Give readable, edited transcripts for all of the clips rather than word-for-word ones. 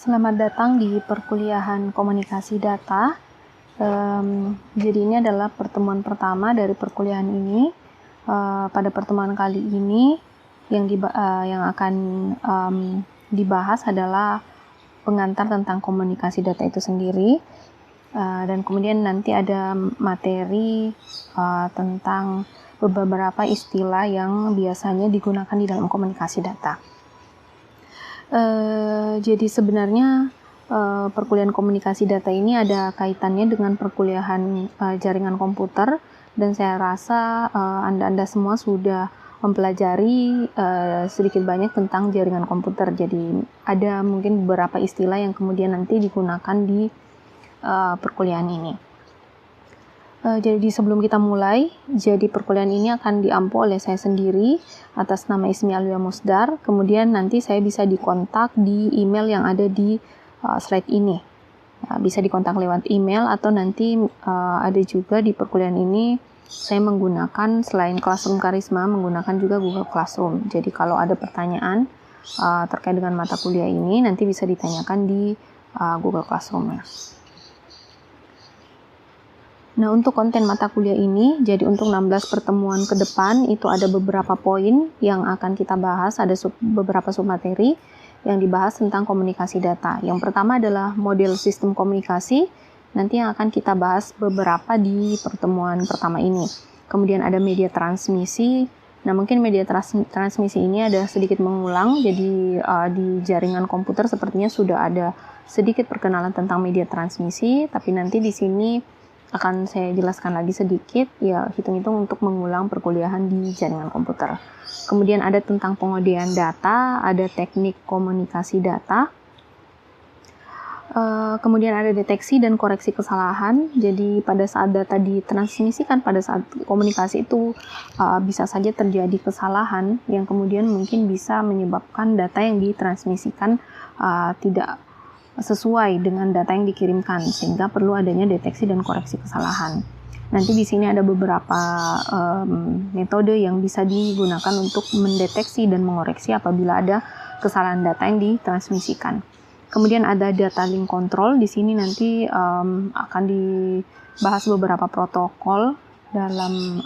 Selamat datang di perkuliahan komunikasi data. Jadi ini adalah pertemuan pertama dari perkuliahan ini. Pada pertemuan kali ini yang akan dibahas adalah pengantar tentang komunikasi data itu sendiri. Dan kemudian nanti ada materi tentang beberapa istilah yang biasanya digunakan di dalam komunikasi data. Jadi sebenarnya perkuliahan komunikasi data ini ada kaitannya dengan perkuliahan jaringan komputer, dan saya rasa Anda semua sudah mempelajari sedikit banyak tentang jaringan komputer. Jadi ada mungkin beberapa istilah yang kemudian nanti digunakan di perkuliahan ini. Jadi sebelum kita mulai, jadi perkuliahan ini akan diampu oleh saya sendiri atas nama Ismi Alwia Musdar. Kemudian nanti saya bisa dikontak di email yang ada di slide ini. Bisa dikontak lewat email, atau nanti ada juga di perkuliahan ini saya menggunakan selain Classroom Karisma, menggunakan juga Google Classroom. Jadi kalau ada pertanyaan terkait dengan mata kuliah ini, nanti bisa ditanyakan di Google Classroom-nya. Nah, untuk konten mata kuliah ini, jadi untuk 16 pertemuan ke depan, itu ada beberapa poin yang akan kita bahas, ada beberapa submateri yang dibahas tentang komunikasi data. Yang pertama adalah model sistem komunikasi, nanti yang akan kita bahas beberapa di pertemuan pertama ini. Kemudian ada media transmisi. Nah, mungkin media transmisi ini ada sedikit mengulang, jadi di jaringan komputer sepertinya sudah ada sedikit perkenalan tentang media transmisi, tapi nanti di sini akan saya jelaskan lagi sedikit, ya hitung-hitung untuk mengulang perkuliahan di jaringan komputer. Kemudian ada tentang pengodean data, ada teknik komunikasi data, kemudian ada deteksi dan koreksi kesalahan. Jadi pada saat data ditransmisikan, pada saat komunikasi itu bisa saja terjadi kesalahan yang kemudian mungkin bisa menyebabkan data yang ditransmisikan tidak sesuai dengan data yang dikirimkan, sehingga perlu adanya deteksi dan koreksi kesalahan. Nanti di sini ada beberapa metode yang bisa digunakan untuk mendeteksi dan mengoreksi apabila ada kesalahan data yang ditransmisikan. Kemudian ada data link control. Di sini nanti akan dibahas beberapa protokol dalam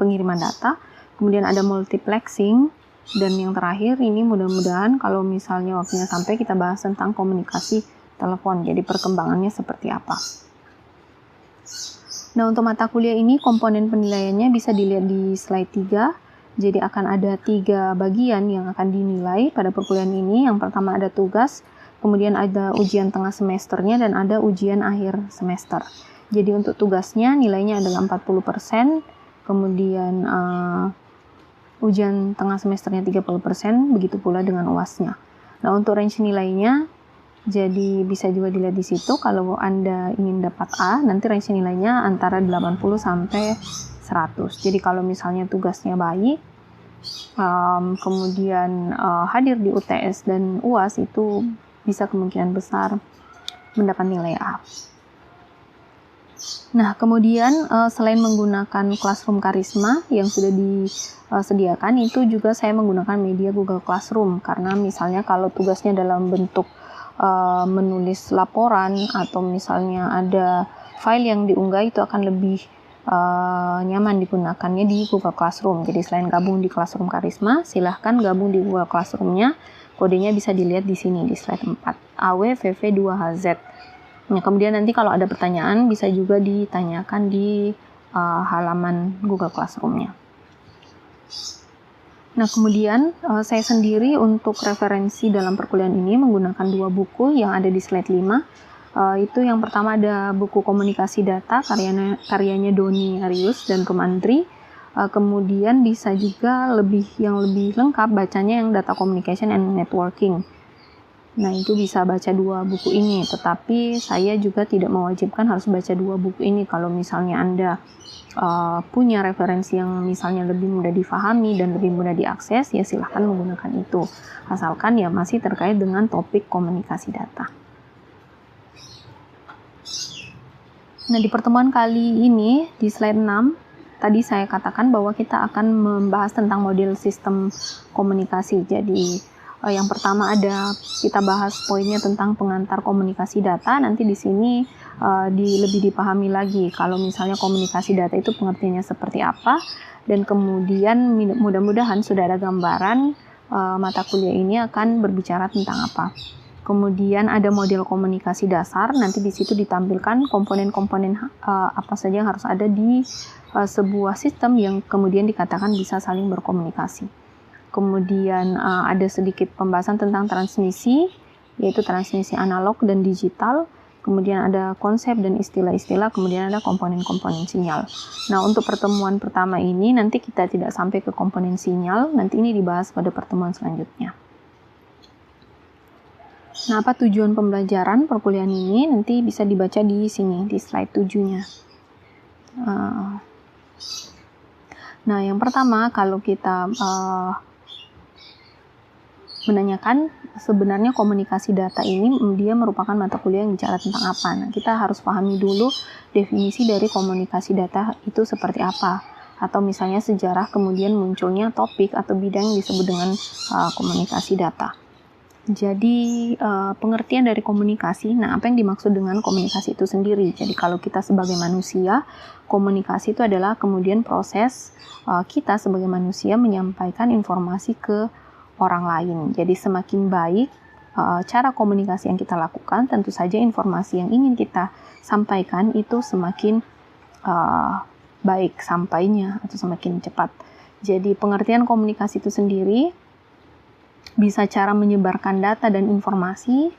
pengiriman data. Kemudian ada multiplexing. Dan yang terakhir ini mudah-mudahan kalau misalnya waktunya sampai, kita bahas tentang komunikasi telepon. Jadi perkembangannya seperti apa. Nah, untuk mata kuliah ini komponen penilaiannya bisa dilihat di slide 3. Jadi akan ada 3 bagian yang akan dinilai pada perkuliahan ini. Yang pertama ada tugas, kemudian ada ujian tengah semesternya, dan ada ujian akhir semester. Jadi untuk tugasnya nilainya adalah 40%, kemudian ujian tengah semesternya 30%, begitu pula dengan UAS-nya. Nah, untuk range nilainya, jadi bisa juga dilihat di situ. Kalau Anda ingin dapat A, nanti range nilainya antara 80 sampai 100. Jadi kalau misalnya tugasnya baik, kemudian hadir di UTS dan UAS, itu bisa kemungkinan besar mendapat nilai A. Nah, kemudian selain menggunakan Classroom Karisma yang sudah disediakan, itu juga saya menggunakan media Google Classroom, karena misalnya kalau tugasnya dalam bentuk menulis laporan, atau misalnya ada file yang diunggah, itu akan lebih nyaman digunakannya di Google Classroom. Jadi selain gabung di Classroom Karisma, silahkan gabung di Google Classroom-nya. Kodenya bisa dilihat di sini di slide 4, AWVV2HZ. Nah, kemudian nanti kalau ada pertanyaan bisa juga ditanyakan di halaman Google Classroom-nya. Nah, kemudian saya sendiri untuk referensi dalam perkuliahan ini menggunakan 2 buku yang ada di slide 5. Itu yang pertama ada buku Komunikasi Data karyanya Doni Arius dan Rumandri. Kemudian bisa juga yang lebih lengkap bacanya yang Data Communication and Networking. Nah, itu bisa baca 2 buku ini, tetapi saya juga tidak mewajibkan harus baca 2 buku ini. Kalau misalnya Anda punya referensi yang misalnya lebih mudah difahami dan lebih mudah diakses, ya silahkan menggunakan itu. Asalkan ya masih terkait dengan topik komunikasi data. Nah, di pertemuan kali ini, di slide 6, tadi saya katakan bahwa kita akan membahas tentang model sistem komunikasi. Jadi yang pertama ada kita bahas poinnya tentang pengantar komunikasi data. Nanti di sini lebih dipahami lagi kalau misalnya komunikasi data itu pengertiannya seperti apa, dan kemudian mudah-mudahan sudah ada gambaran mata kuliah ini akan berbicara tentang apa. Kemudian ada model komunikasi dasar, nanti di situ ditampilkan komponen-komponen apa saja yang harus ada di sebuah sistem yang kemudian dikatakan bisa saling berkomunikasi. Kemudian ada sedikit pembahasan tentang transmisi, yaitu transmisi analog dan digital. Kemudian ada konsep dan istilah-istilah, kemudian ada komponen-komponen sinyal. Nah, untuk pertemuan pertama ini nanti kita tidak sampai ke komponen sinyal, nanti ini dibahas pada pertemuan selanjutnya. Nah, apa tujuan pembelajaran perkuliahan ini? Nanti bisa dibaca di sini, di slide 7-nya. Nah, yang pertama, kalau kita menanyakan sebenarnya komunikasi data ini dia merupakan mata kuliah yang bicara tentang apa. Nah, kita harus pahami dulu definisi dari komunikasi data itu seperti apa. Atau misalnya sejarah kemudian munculnya topik atau bidang yang disebut dengan komunikasi data. Jadi pengertian dari komunikasi, nah apa yang dimaksud dengan komunikasi itu sendiri? Jadi kalau kita sebagai manusia, komunikasi itu adalah kemudian proses kita sebagai manusia menyampaikan informasi ke orang lain. Jadi semakin baik cara komunikasi yang kita lakukan, tentu saja informasi yang ingin kita sampaikan itu semakin baik sampainya atau semakin cepat. Jadi pengertian komunikasi itu sendiri bisa cara menyebarkan data dan informasi,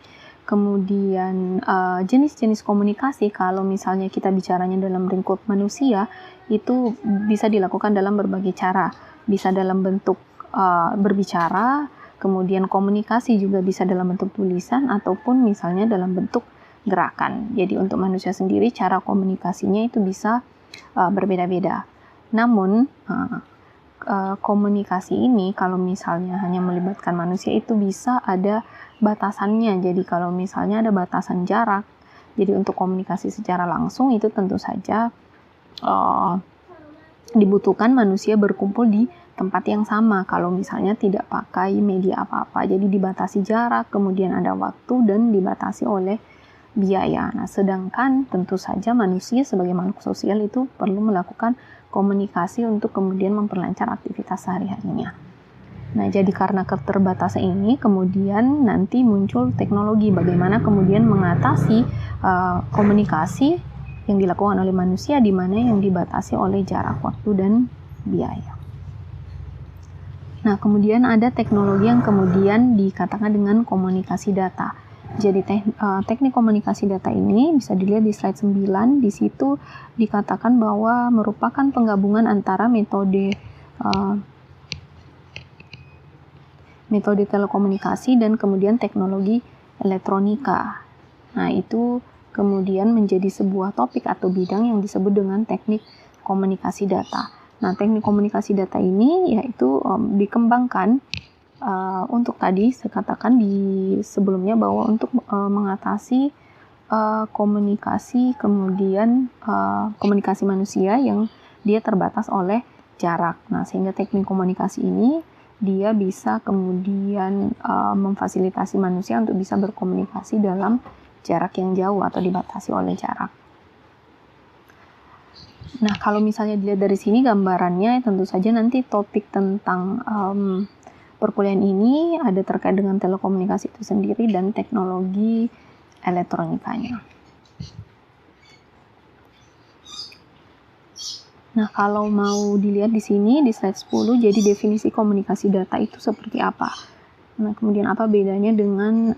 kemudian jenis-jenis komunikasi kalau misalnya kita bicaranya dalam lingkup manusia itu bisa dilakukan dalam berbagai cara, bisa dalam bentuk berbicara, kemudian komunikasi juga bisa dalam bentuk tulisan ataupun misalnya dalam bentuk gerakan. Jadi untuk manusia sendiri cara komunikasinya itu bisa berbeda-beda. Namun komunikasi ini kalau misalnya hanya melibatkan manusia itu bisa ada batasannya. Jadi kalau misalnya ada batasan jarak, jadi untuk komunikasi secara langsung itu tentu saja dibutuhkan manusia berkumpul di tempat yang sama kalau misalnya tidak pakai media apa-apa. Jadi dibatasi jarak, kemudian ada waktu dan dibatasi oleh biaya. Nah, sedangkan tentu saja manusia sebagai makhluk sosial itu perlu melakukan komunikasi untuk kemudian memperlancar aktivitas sehari-harinya. Nah, jadi karena keterbatasan ini, kemudian nanti muncul teknologi bagaimana kemudian mengatasi komunikasi yang dilakukan oleh manusia di mana yang dibatasi oleh jarak, waktu, dan biaya. Nah, kemudian ada teknologi yang kemudian dikatakan dengan komunikasi data. Jadi teknik komunikasi data ini bisa dilihat di slide 9. Di situ dikatakan bahwa merupakan penggabungan antara metode telekomunikasi dan kemudian teknologi elektronika. Nah, itu kemudian menjadi sebuah topik atau bidang yang disebut dengan teknik komunikasi data. Nah, teknik komunikasi data ini yaitu dikembangkan untuk tadi saya katakan di sebelumnya bahwa untuk mengatasi komunikasi kemudian komunikasi manusia yang dia terbatas oleh jarak. Nah, sehingga teknik komunikasi ini dia bisa kemudian memfasilitasi manusia untuk bisa berkomunikasi dalam jarak yang jauh atau dibatasi oleh jarak. Nah, kalau misalnya dilihat dari sini gambarannya, tentu saja nanti topik tentang perkuliahan ini ada terkait dengan telekomunikasi itu sendiri dan teknologi elektronikanya. Nah, kalau mau dilihat di sini di slide 10, jadi definisi komunikasi data itu seperti apa? Nah, kemudian apa bedanya dengan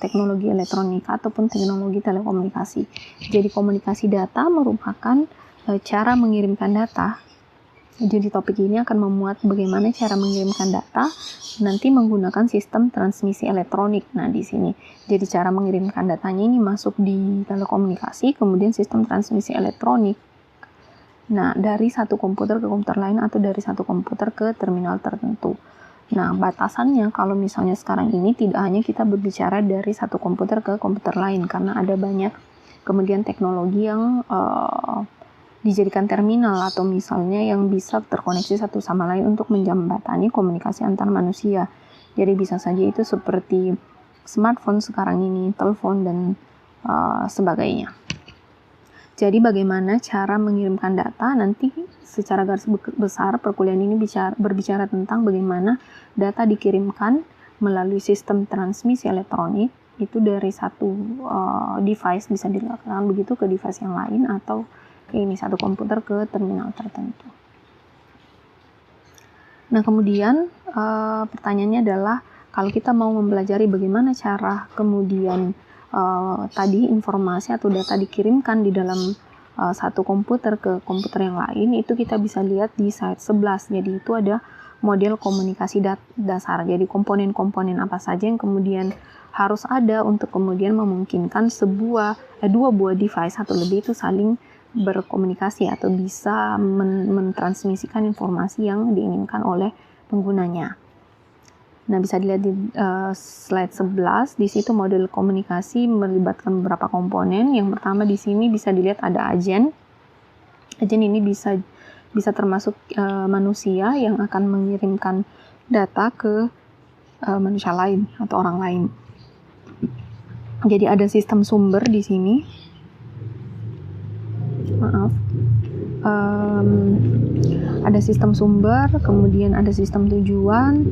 teknologi elektronika ataupun teknologi telekomunikasi? Jadi komunikasi data merupakan cara mengirimkan data. Jadi topik ini akan memuat bagaimana cara mengirimkan data nanti menggunakan sistem transmisi elektronik. Nah, di sini jadi cara mengirimkan datanya ini masuk di telekomunikasi, kemudian sistem transmisi elektronik. Nah, dari satu komputer ke komputer lain atau dari satu komputer ke terminal tertentu. Nah, batasannya kalau misalnya sekarang ini tidak hanya kita berbicara dari satu komputer ke komputer lain karena ada banyak kemudian teknologi yang dijadikan terminal atau misalnya yang bisa terkoneksi satu sama lain untuk menjembatani komunikasi antar manusia. Jadi bisa saja itu seperti smartphone sekarang ini, telepon, dan sebagainya. Jadi bagaimana cara mengirimkan data? Nanti secara garis besar perkuliahan ini berbicara tentang bagaimana data dikirimkan melalui sistem transmisi elektronik, itu dari satu device bisa dilakukan begitu ke device yang lain, atau ini satu komputer ke terminal tertentu. Nah, kemudian pertanyaannya adalah kalau kita mau mempelajari bagaimana cara kemudian tadi informasi atau data dikirimkan di dalam satu komputer ke komputer yang lain, itu kita bisa lihat di slide 11. Jadi itu ada model komunikasi dasar. Jadi komponen-komponen apa saja yang kemudian harus ada untuk kemudian memungkinkan dua buah device atau lebih itu saling berkomunikasi atau bisa mentransmisikan informasi yang diinginkan oleh penggunanya. Nah, bisa dilihat di slide 11, di situ model komunikasi melibatkan beberapa komponen. Yang pertama di sini bisa dilihat ada agen. Agen ini bisa termasuk manusia yang akan mengirimkan data ke manusia lain atau orang lain. Jadi ada sistem sumber di sini. Ada sistem sumber, kemudian ada sistem tujuan.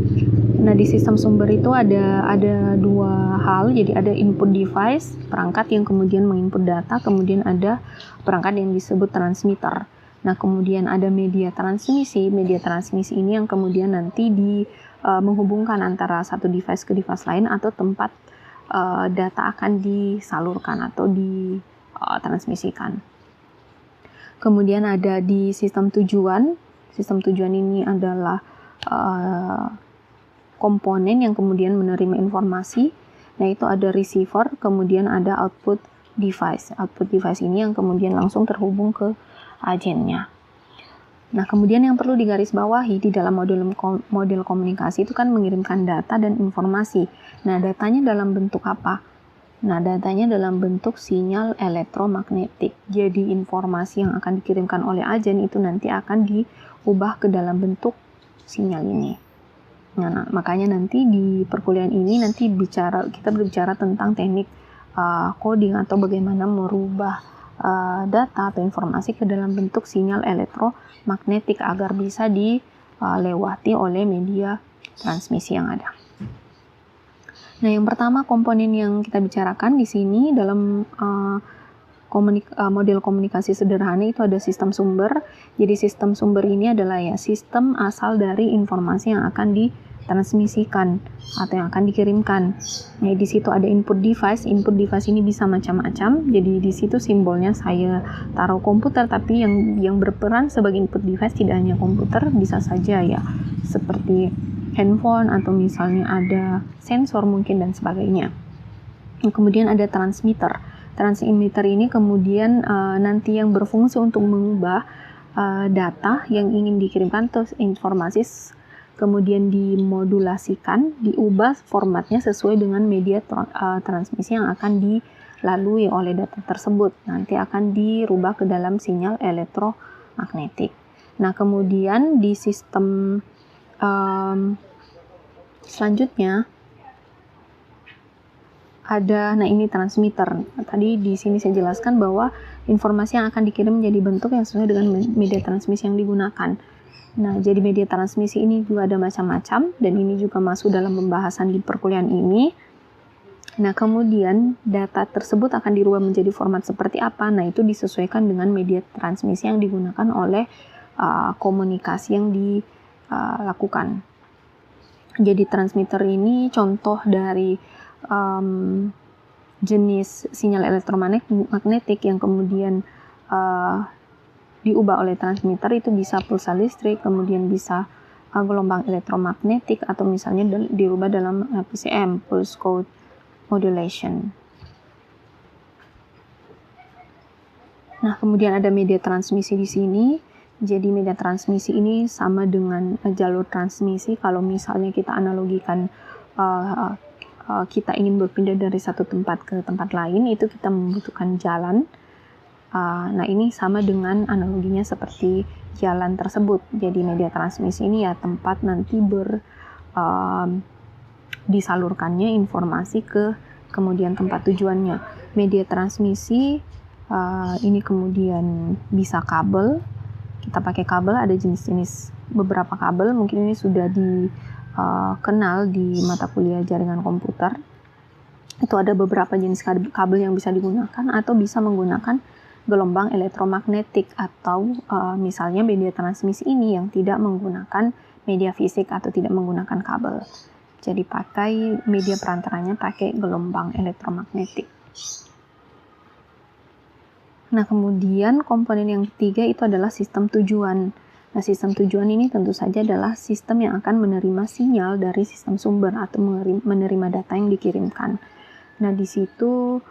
Nah, di sistem sumber itu ada dua hal. Jadi ada input device, perangkat yang kemudian menginput data, kemudian ada perangkat yang disebut transmitter. Nah, kemudian ada media transmisi. Media transmisi ini yang kemudian nanti menghubungkan antara satu device ke device lain atau tempat data akan disalurkan atau ditransmisikan. Kemudian ada di sistem tujuan. Sistem tujuan ini adalah komponen yang kemudian menerima informasi. Nah, itu ada receiver, kemudian ada output device. Output device ini yang kemudian langsung terhubung ke agennya. Nah, kemudian yang perlu digarisbawahi di dalam model komunikasi itu kan mengirimkan data dan informasi. Nah, datanya dalam bentuk apa? Nah, datanya dalam bentuk sinyal elektromagnetik. Jadi informasi yang akan dikirimkan oleh agen itu nanti akan diubah ke dalam bentuk sinyal ini. Nah, makanya nanti di perkuliahan ini nanti kita berbicara tentang teknik coding atau bagaimana merubah data atau informasi ke dalam bentuk sinyal elektromagnetik agar bisa dilewati oleh media transmisi yang ada. Nah, yang pertama komponen yang kita bicarakan di sini dalam model komunikasi sederhana itu ada sistem sumber. Jadi sistem sumber ini adalah sistem asal dari informasi yang akan ditransmisikan atau yang akan dikirimkan. Nah, di situ ada input device. Input device ini bisa macam-macam. Jadi di situ simbolnya saya taruh komputer, tapi yang berperan sebagai input device tidak hanya komputer, bisa saja seperti handphone atau misalnya ada sensor mungkin dan sebagainya. Kemudian ada transmitter. Transmitter ini kemudian nanti yang berfungsi untuk mengubah data yang ingin dikirimkan atau informasi kemudian dimodulasikan, diubah formatnya sesuai dengan media transmisi yang akan dilalui oleh data tersebut. Nanti akan dirubah ke dalam sinyal elektromagnetik. Nah, kemudian di sistem selanjutnya ada, ini transmitter. Tadi di sini saya jelaskan bahwa informasi yang akan dikirim menjadi bentuk yang sesuai dengan media transmisi yang digunakan. Nah, jadi media transmisi ini juga ada macam-macam dan ini juga masuk dalam pembahasan di perkuliahan ini. Nah, kemudian data tersebut akan dirubah menjadi format seperti apa? Nah, itu disesuaikan dengan media transmisi yang digunakan oleh komunikasi yang dilakukan. Jadi transmitter ini contoh dari jenis sinyal elektromagnetik yang kemudian diubah oleh transmitter. Itu bisa pulsa listrik, kemudian bisa gelombang elektromagnetik, atau misalnya dirubah dalam PCM, pulse code modulation. Nah, kemudian ada media transmisi di sini. Jadi media transmisi ini sama dengan jalur transmisi. Kalau misalnya kita analogikan kita ingin berpindah dari satu tempat ke tempat lain, itu kita membutuhkan jalan. Nah, ini sama dengan analoginya seperti jalan tersebut. Jadi media transmisi ini tempat nanti disalurkannya informasi ke kemudian tempat tujuannya. Media transmisi ini kemudian bisa kabel. Kita pakai kabel, ada jenis-jenis beberapa kabel, mungkin ini sudah dikenal di mata kuliah jaringan komputer. Itu ada beberapa jenis kabel yang bisa digunakan, atau bisa menggunakan gelombang elektromagnetik, atau misalnya media transmisi ini yang tidak menggunakan media fisik atau tidak menggunakan kabel. Jadi pakai media perantaranya pakai gelombang elektromagnetik. Nah, kemudian komponen yang ketiga itu adalah sistem tujuan. Nah, sistem tujuan ini tentu saja adalah sistem yang akan menerima sinyal dari sistem sumber atau menerima data yang dikirimkan. Nah, di situ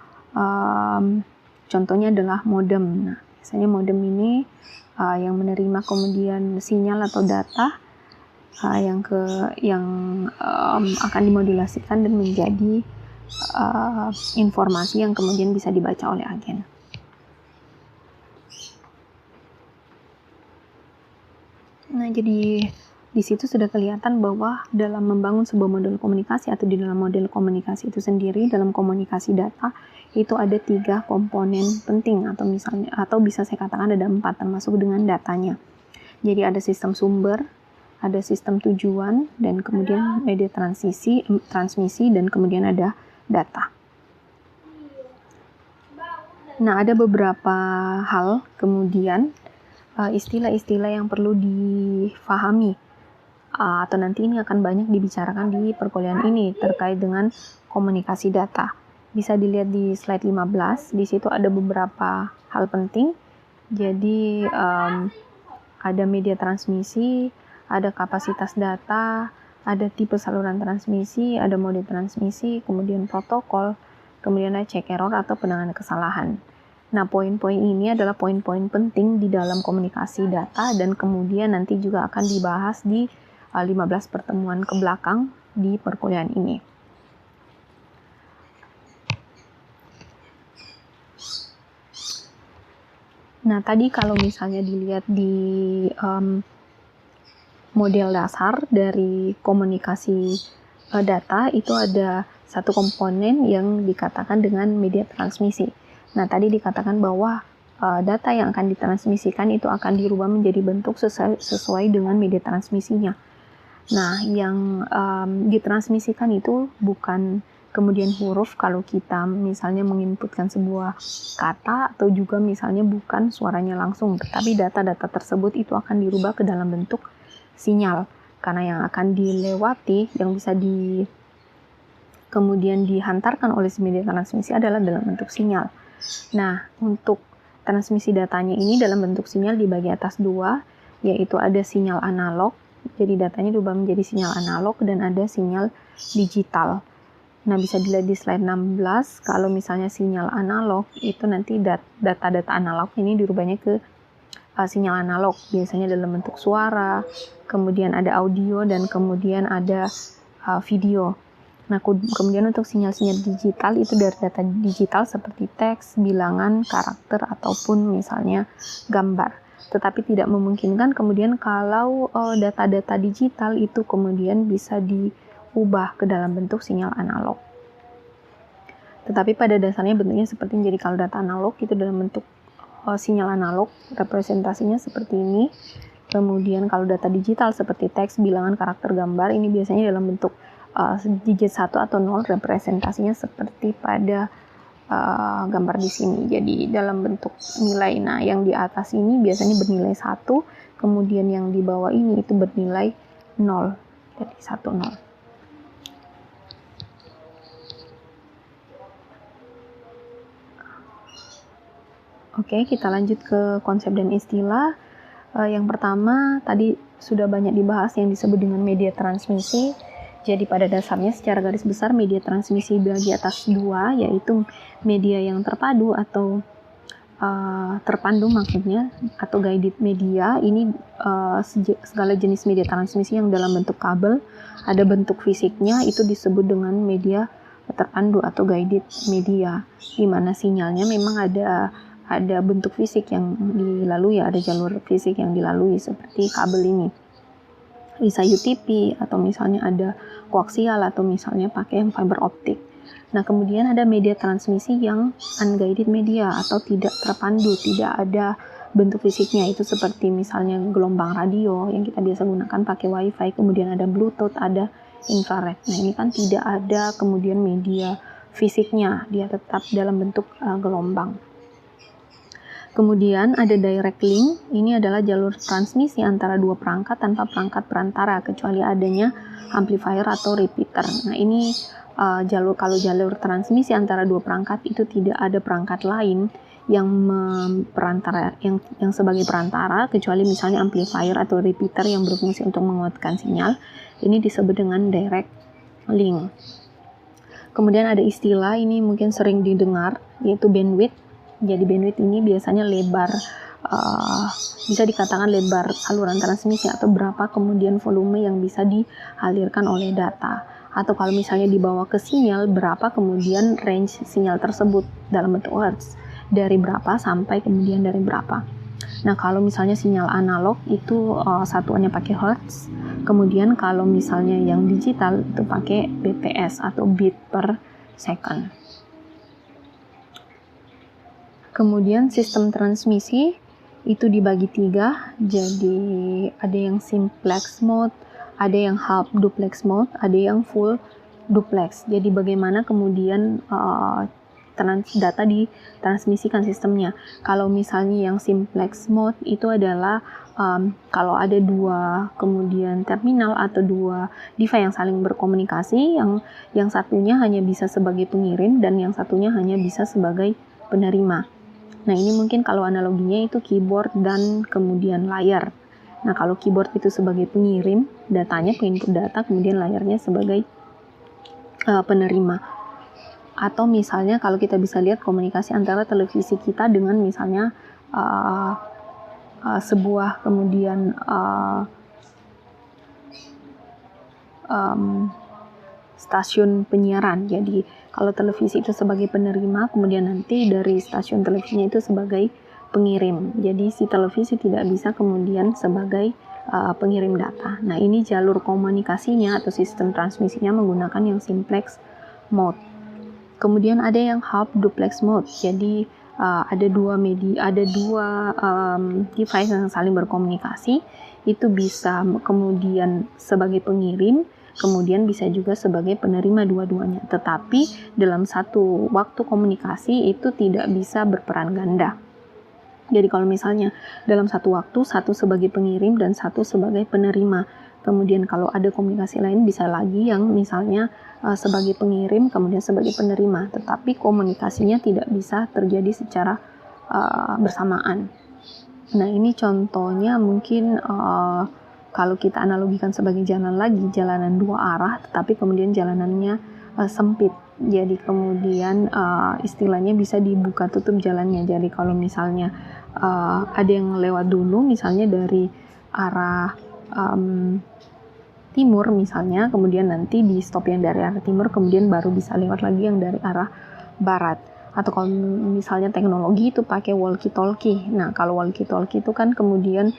contohnya adalah modem. Nah, biasanya modem ini yang menerima kemudian sinyal atau data yang akan dimodulasikan dan menjadi informasi yang kemudian bisa dibaca oleh agen. Nah, jadi di situ sudah kelihatan bahwa dalam membangun sebuah model komunikasi atau di dalam model komunikasi itu sendiri, dalam komunikasi data itu ada 3 komponen penting, atau bisa saya katakan ada 4, termasuk dengan datanya. Jadi ada sistem sumber, ada sistem tujuan, dan kemudian media transmisi, dan kemudian ada data. Nah, ada beberapa hal kemudian istilah-istilah yang perlu difahami atau nanti ini akan banyak dibicarakan di perkuliahan ini terkait dengan komunikasi data. Bisa dilihat di slide 15, di situ ada beberapa hal penting. Jadi ada media transmisi, ada kapasitas data, ada tipe saluran transmisi, ada mode transmisi, kemudian protokol, kemudian ada check error atau penanganan kesalahan. Nah, poin-poin ini adalah poin-poin penting di dalam komunikasi data, dan kemudian nanti juga akan dibahas di 15 pertemuan ke belakang di perkuliahan ini. Nah, tadi kalau misalnya dilihat di model dasar dari komunikasi data, itu ada satu komponen yang dikatakan dengan media transmisi. Nah, tadi dikatakan bahwa data yang akan ditransmisikan itu akan dirubah menjadi bentuk sesuai dengan media transmisinya. Nah, yang ditransmisikan itu bukan kemudian huruf kalau kita misalnya menginputkan sebuah kata, atau juga misalnya bukan suaranya langsung, tetapi data-data tersebut itu akan dirubah ke dalam bentuk sinyal, karena yang akan dilewati, yang bisa kemudian dihantarkan oleh media transmisi adalah dalam bentuk sinyal. Nah, untuk transmisi datanya ini dalam bentuk sinyal dibagi atas 2, yaitu ada sinyal analog, jadi datanya diubah menjadi sinyal analog, dan ada sinyal digital. Nah, bisa dilihat di slide 16, kalau misalnya sinyal analog, itu nanti data-data analog ini dirubahnya ke sinyal analog, biasanya dalam bentuk suara, kemudian ada audio, dan kemudian ada video. Nah, kemudian untuk sinyal-sinyal digital itu dari data digital seperti teks, bilangan, karakter, ataupun misalnya gambar. Tetapi tidak memungkinkan kemudian kalau data-data digital itu kemudian bisa diubah ke dalam bentuk sinyal analog. Tetapi pada dasarnya bentuknya seperti ini. Jadi kalau data analog itu dalam bentuk sinyal analog, representasinya seperti ini. Kemudian kalau data digital seperti teks, bilangan, karakter, gambar, ini biasanya dalam bentuk digit 1 atau 0, representasinya seperti pada gambar di sini. Jadi dalam bentuk nilai. Nah, yang di atas ini biasanya bernilai 1, kemudian yang di bawah ini itu bernilai 0. Jadi 1, 0. Oke, kita lanjut ke konsep dan istilah. Yang pertama, tadi sudah banyak dibahas yang disebut dengan media transmisi. Jadi pada dasarnya secara garis besar media transmisi bagi atas 2, yaitu media yang terpadu atau terpandu maksudnya, atau guided media. Ini segala jenis media transmisi yang dalam bentuk kabel, ada bentuk fisiknya, itu disebut dengan media terpandu atau guided media, di mana sinyalnya memang ada bentuk fisik yang dilalui, ada jalur fisik yang dilalui seperti kabel ini. Bisa UTP, atau misalnya ada koaksial atau misalnya pakai yang fiber optik. Nah, kemudian ada media transmisi yang unguided media atau tidak terpandu, tidak ada bentuk fisiknya. Itu seperti misalnya gelombang radio yang kita biasa gunakan pakai wifi, kemudian ada bluetooth, ada infrared. Nah, ini kan tidak ada kemudian media fisiknya, dia tetap dalam bentuk gelombang. Kemudian ada direct link, ini adalah jalur transmisi antara dua perangkat tanpa perangkat perantara, kecuali adanya amplifier atau repeater. Nah, ini kalau jalur transmisi antara dua perangkat itu tidak ada perangkat lain yang yang sebagai perantara, kecuali misalnya amplifier atau repeater yang berfungsi untuk menguatkan sinyal. Ini disebut dengan direct link. Kemudian ada istilah, ini mungkin sering didengar, yaitu bandwidth. Jadi bandwidth ini biasanya lebar, bisa dikatakan lebar saluran transmisi atau berapa kemudian volume yang bisa dialirkan oleh data. Atau kalau misalnya dibawa ke sinyal, berapa kemudian range sinyal tersebut dalam bentuk hertz. Dari berapa sampai kemudian dari berapa. Nah, kalau misalnya sinyal analog itu satuannya pakai hertz. Kemudian kalau misalnya yang digital itu pakai bps atau bit per second. Kemudian sistem transmisi itu dibagi 3, jadi ada yang simplex mode, ada yang half duplex mode, ada yang full duplex. Jadi bagaimana kemudian data ditransmisikan sistemnya. Kalau misalnya yang simplex mode itu adalah kalau ada dua kemudian terminal atau dua device yang saling berkomunikasi, yang satunya hanya bisa sebagai pengirim dan yang satunya hanya bisa sebagai penerima. Nah, ini mungkin kalau analoginya itu keyboard dan kemudian layar. Nah, kalau keyboard itu sebagai pengirim datanya, penginput data, kemudian layarnya sebagai penerima. Atau misalnya kalau kita bisa lihat komunikasi antara televisi kita dengan misalnya sebuah kemudian stasiun penyiaran. Jadi kalau televisi itu sebagai penerima, kemudian nanti dari stasiun televisinya itu sebagai pengirim. Jadi si televisi tidak bisa kemudian sebagai pengirim data. Nah, ini jalur komunikasinya atau sistem transmisinya menggunakan yang simplex mode. Kemudian ada yang half duplex mode. Jadi ada dua device yang saling berkomunikasi. Itu bisa kemudian sebagai pengirim, kemudian bisa juga sebagai penerima dua-duanya. Tetapi dalam satu waktu komunikasi itu tidak bisa berperan ganda. Jadi kalau misalnya dalam satu waktu, satu sebagai pengirim dan satu sebagai penerima. Kemudian kalau ada komunikasi lain bisa lagi yang misalnya sebagai pengirim, kemudian sebagai penerima. Tetapi komunikasinya tidak bisa terjadi secara bersamaan. Nah, ini contohnya mungkin kalau kita analogikan sebagai jalanan dua arah, tetapi kemudian jalanannya sempit. Jadi kemudian istilahnya bisa dibuka tutup jalannya. Jadi kalau misalnya ada yang lewat dulu, misalnya dari arah timur misalnya, kemudian nanti di stop yang dari arah timur, kemudian baru bisa lewat lagi yang dari arah barat. Atau kalau misalnya teknologi itu pakai walkie-talkie. Nah, kalau walkie-talkie itu kan kemudian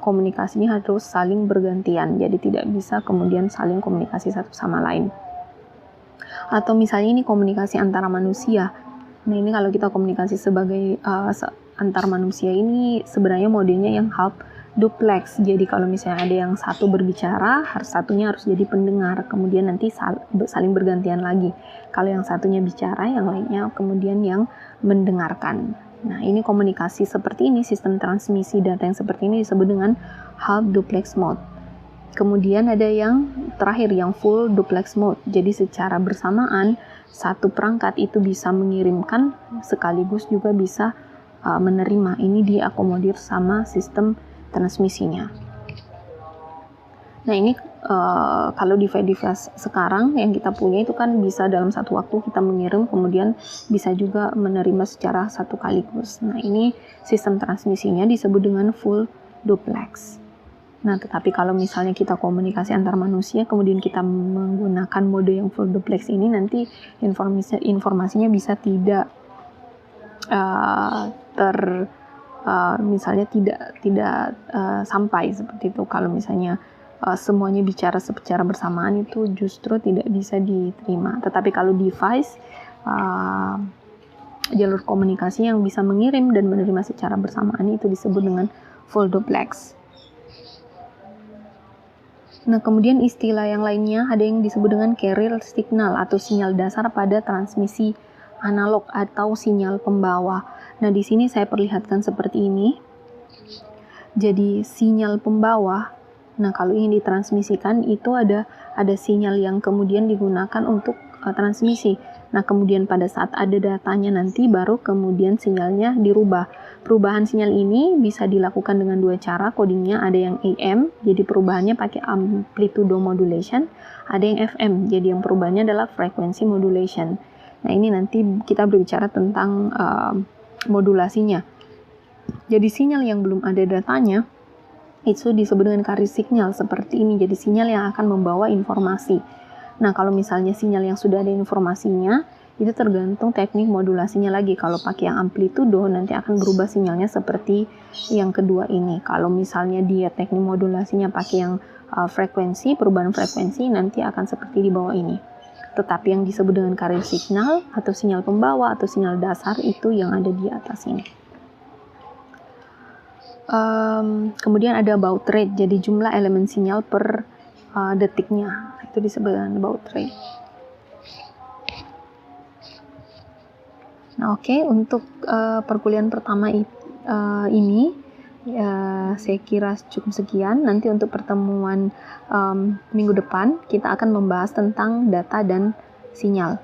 komunikasinya harus saling bergantian, jadi tidak bisa kemudian saling komunikasi satu sama lain. Atau misalnya ini komunikasi antara manusia. Nah, ini kalau kita komunikasi sebagai antar manusia ini sebenarnya modenya yang half duplex. Jadi kalau misalnya ada yang satu berbicara, satunya harus jadi pendengar, kemudian nanti saling bergantian lagi. Kalau yang satunya bicara, yang lainnya kemudian yang mendengarkan. Nah, ini komunikasi seperti ini, sistem transmisi data yang seperti ini disebut dengan half duplex mode. Kemudian ada yang terakhir, yang full duplex mode. Jadi secara bersamaan, satu perangkat itu bisa mengirimkan sekaligus juga bisa menerima. Ini diakomodir sama sistem transmisinya. Nah, ini kalau device sekarang yang kita punya itu kan bisa dalam satu waktu kita mengirim, kemudian bisa juga menerima secara satu kaligus. Nah, ini sistem transmisinya disebut dengan full duplex. Nah, tetapi kalau misalnya kita komunikasi antar manusia, kemudian kita menggunakan mode yang full duplex ini, nanti informasinya bisa tidak misalnya tidak sampai seperti itu. Kalau misalnya semuanya bicara secara bersamaan itu justru tidak bisa diterima. Tetapi kalau device, jalur komunikasi yang bisa mengirim dan menerima secara bersamaan itu disebut dengan full duplex. Nah, kemudian istilah yang lainnya ada yang disebut dengan carrier signal atau sinyal dasar pada transmisi analog atau sinyal pembawa. Nah, di sini saya perlihatkan seperti ini. Jadi, sinyal pembawa, nah kalau ingin ditransmisikan itu ada sinyal yang kemudian digunakan untuk transmisi. Nah, kemudian pada saat ada datanya nanti baru kemudian sinyalnya dirubah. Perubahan sinyal ini bisa dilakukan dengan dua cara, codingnya ada yang AM, jadi perubahannya pakai amplitude modulation, ada yang FM, jadi yang perubahannya adalah frequency modulation. Nah, ini nanti kita berbicara tentang modulasinya. Jadi sinyal yang belum ada datanya, itu disebut dengan carrier signal seperti ini, jadi sinyal yang akan membawa informasi. Nah, kalau misalnya sinyal yang sudah ada informasinya, itu tergantung teknik modulasinya lagi. Kalau pakai yang amplitudo, nanti akan berubah sinyalnya seperti yang kedua ini. Kalau misalnya dia teknik modulasinya pakai yang frekuensi, perubahan frekuensi, nanti akan seperti di bawah ini. Tetapi yang disebut dengan carrier signal atau sinyal pembawa atau sinyal dasar itu yang ada di atas ini. Kemudian ada baud rate, jadi jumlah elemen sinyal per detiknya, itu disebut dengan baud rate. Nah, oke, untuk perkuliahan pertama ini saya kira cukup sekian. Nanti untuk pertemuan minggu depan kita akan membahas tentang data dan sinyal.